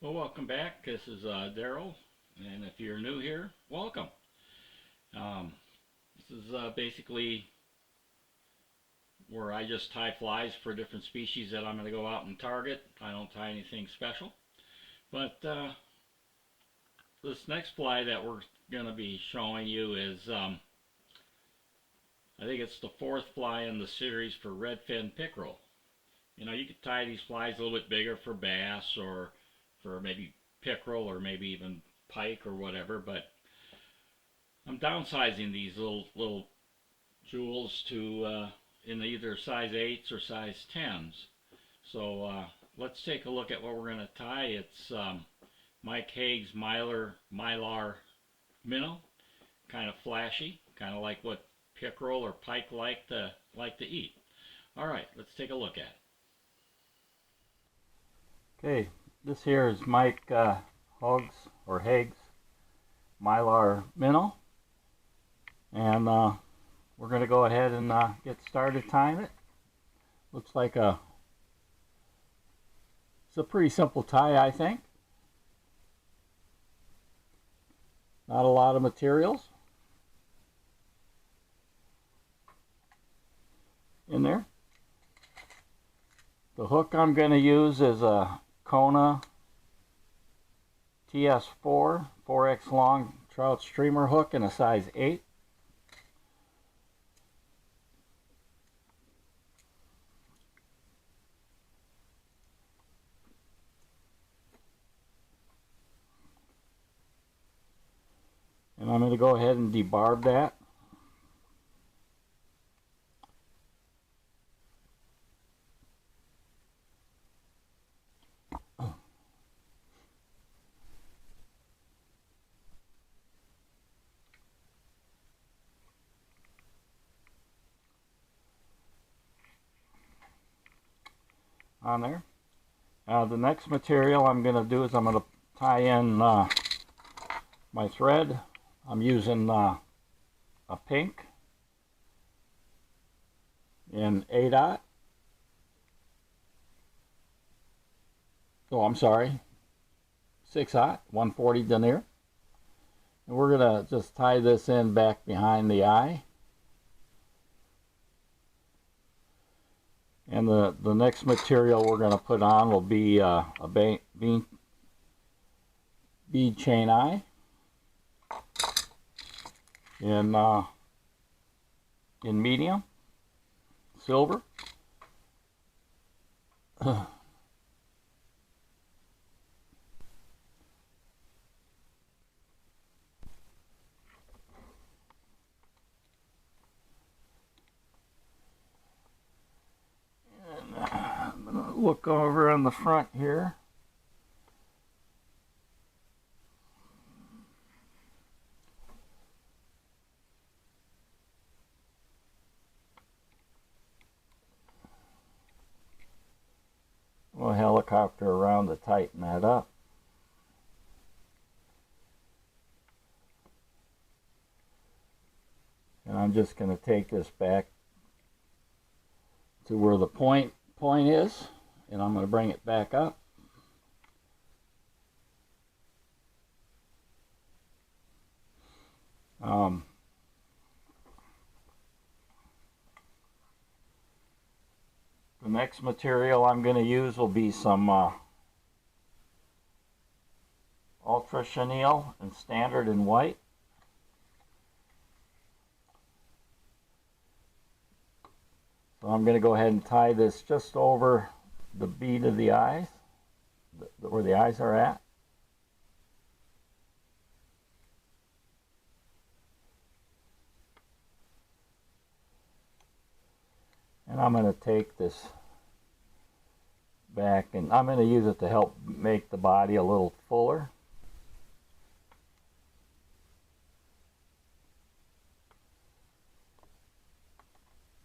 Well, welcome back. This is Daryl, and if you're new here, welcome. This is basically where I just tie flies for different species that I'm going to go out and target. I don't tie anything special, but this next fly that we're going to be showing you is, I think it's the fourth fly in the series for Redfin Pickerel. You know, you could tie these flies a little bit bigger for bass or for maybe pickerel or maybe even pike or whatever, but I'm downsizing these little jewels to in either size 8s or size 10s. So let's take a look at what we're going to tie. It's Mike Hague's Mylar Minnow, kind of flashy, kind of like what pickerel or pike like to eat. All right, let's take a look at it. Okay, this here is Mike Hogue's Mylar Minnow, and we're going to go ahead and get started tying it. Looks like it's a pretty simple tie, I think. Not a lot of materials in there. The hook I'm going to use is a Kona TS4 4X long trout streamer hook in a size 8. And I'm going to go ahead and debarb that. On there. The next material I'm going to do is I'm going to tie in my thread. I'm using a pink in 8/0. Oh, I'm sorry, 6/0, 140 denier. And we're going to just tie this in back behind the eye. And the next material we're going to put on will be a bead chain eye in medium silver. I'm going to look over on the front here. We'll helicopter around to tighten that up. And I'm just going to take this back to where the point is, and I'm going to bring it back up. The next material I'm going to use will be some Ultra Chenille and Standard in white. So I'm going to go ahead and tie this just over the bead of the eyes, where the eyes are at. And I'm going to take this back, and I'm going to use it to help make the body a little fuller.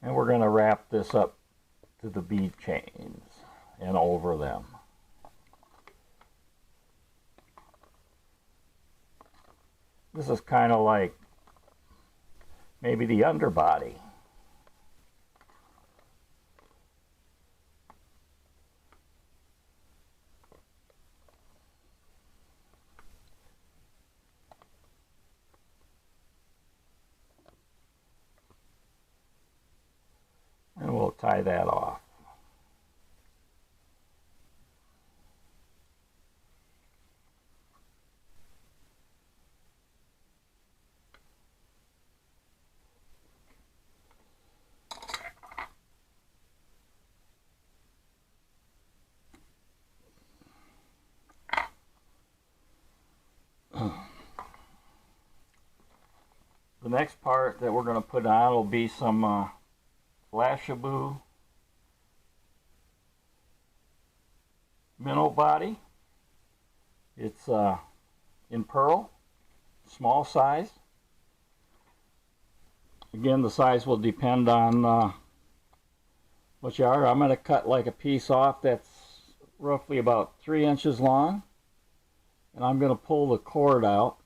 And we're going to wrap this up to the bead chains and over them. This is kind of like maybe the underbody. tie that off. The next part that we're going to put on will be some Flashaboo minnow body. It's in pearl, small size. Again, the size will depend on what you are. I'm going to cut like a piece off that's roughly about 3 inches long, and I'm going to pull the cord out.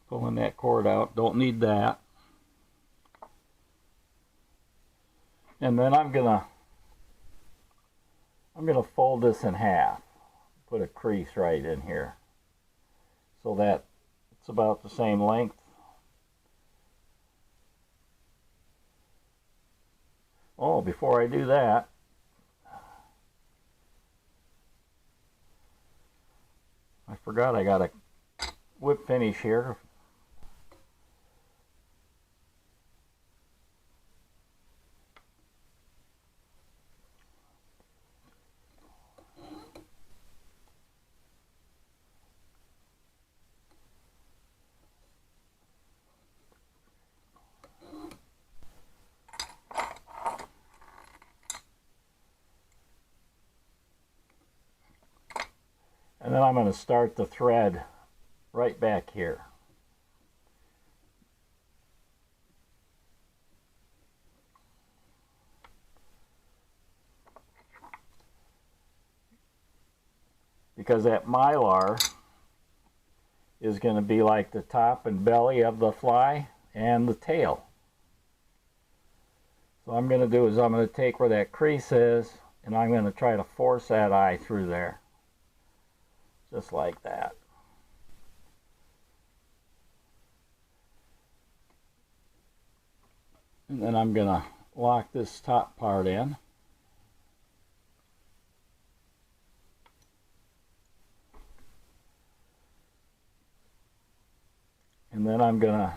Pulling that cord out, don't need that. And then I'm gonna fold this in half, put a crease right in here so that it's about the same length. Oh, before I do that, I forgot I got a whip finish here. And then I'm going to start the thread right back here. Because that mylar is going to be like the top and belly of the fly and the tail. So what I'm going to do is I'm going to take where that crease is and I'm going to try to force that eye through there. Just like that. And then I'm going to lock this top part in. And then I'm going to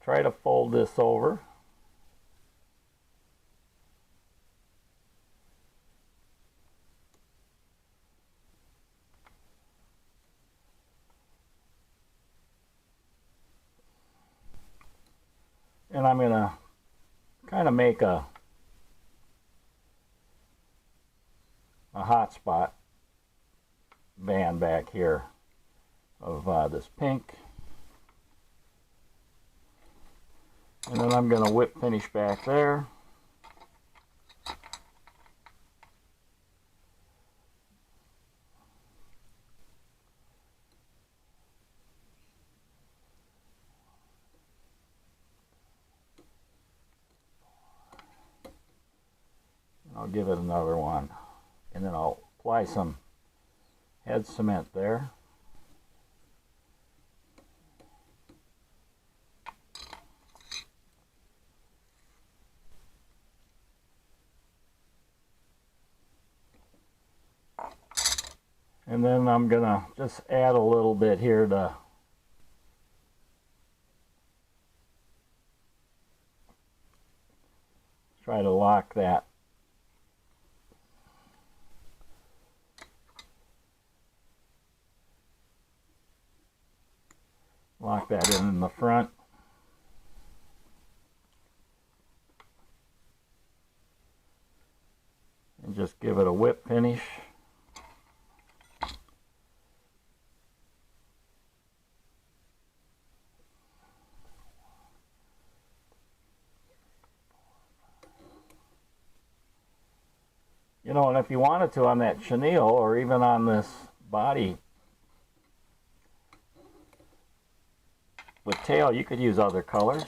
try to fold this over. And I'm going to kind of make a hot spot band back here of this pink. And then I'm going to whip finish back there. I'll give it another one, and then I'll apply some head cement there. And then I'm gonna just add a little bit here to try to lock that. Lock that in the front. And just give it a whip finish. You know, and if you wanted to on that chenille or even on this body with tail, you could use other colors.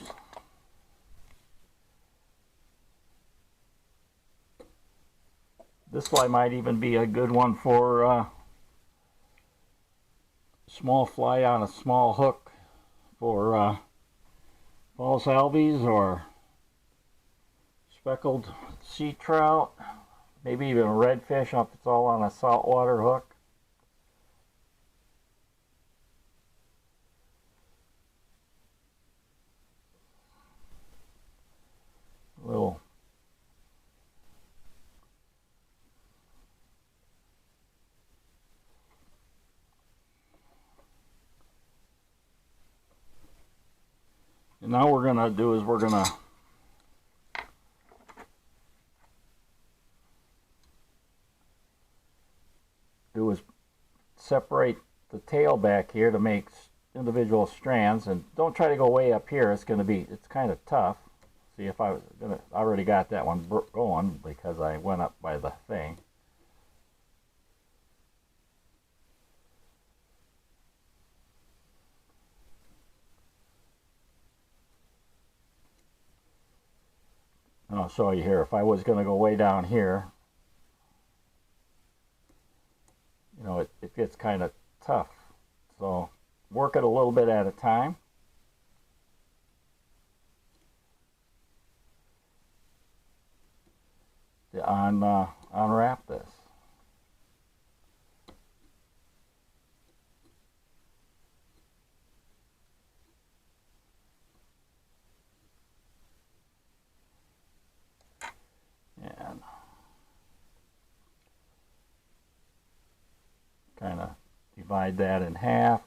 This fly might even be a good one for small fly on a small hook for false albies or speckled sea trout, maybe even redfish if it's all on a saltwater hook. Little and now we're gonna do is we're gonna separate the tail back here to make individual strands, and don't try to go way up here. It's kind of tough. See, if I already got that one going because I went up by the thing. And I'll show you here. If I was going to go way down here, you know, it gets kind of tough. So work it a little bit at a time. To unwrap this. And kind of divide that in half.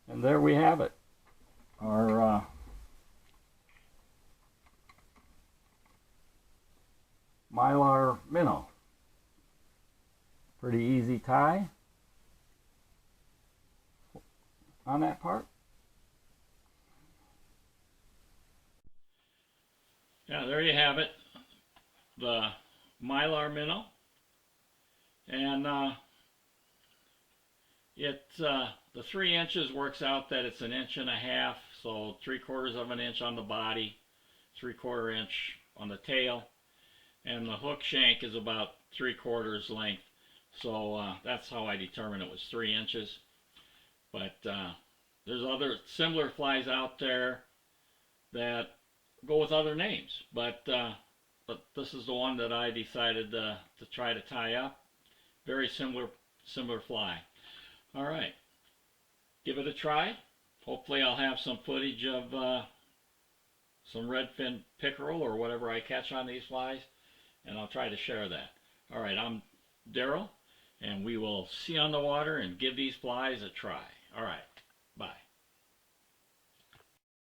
And there we have it. Our Mylar Minnow. Pretty easy tie on that part. Yeah, there you have it. The Mylar Minnow. And the 3 inches works out that it's 1.5 inches, so 3/4 of an inch on the body, 3/4 inch on the tail, and the hook shank is about 3/4 length. So that's how I determined it was 3 inches. But there's other similar flies out there that go with other names, but this is the one that I decided to try to tie up. Very similar fly. All right, give it a try. Hopefully I'll have some footage of some redfin pickerel or whatever I catch on these flies, and I'll try to share that. All right, I'm Daryl, and we will see you on the water and give these flies a try. All right, bye.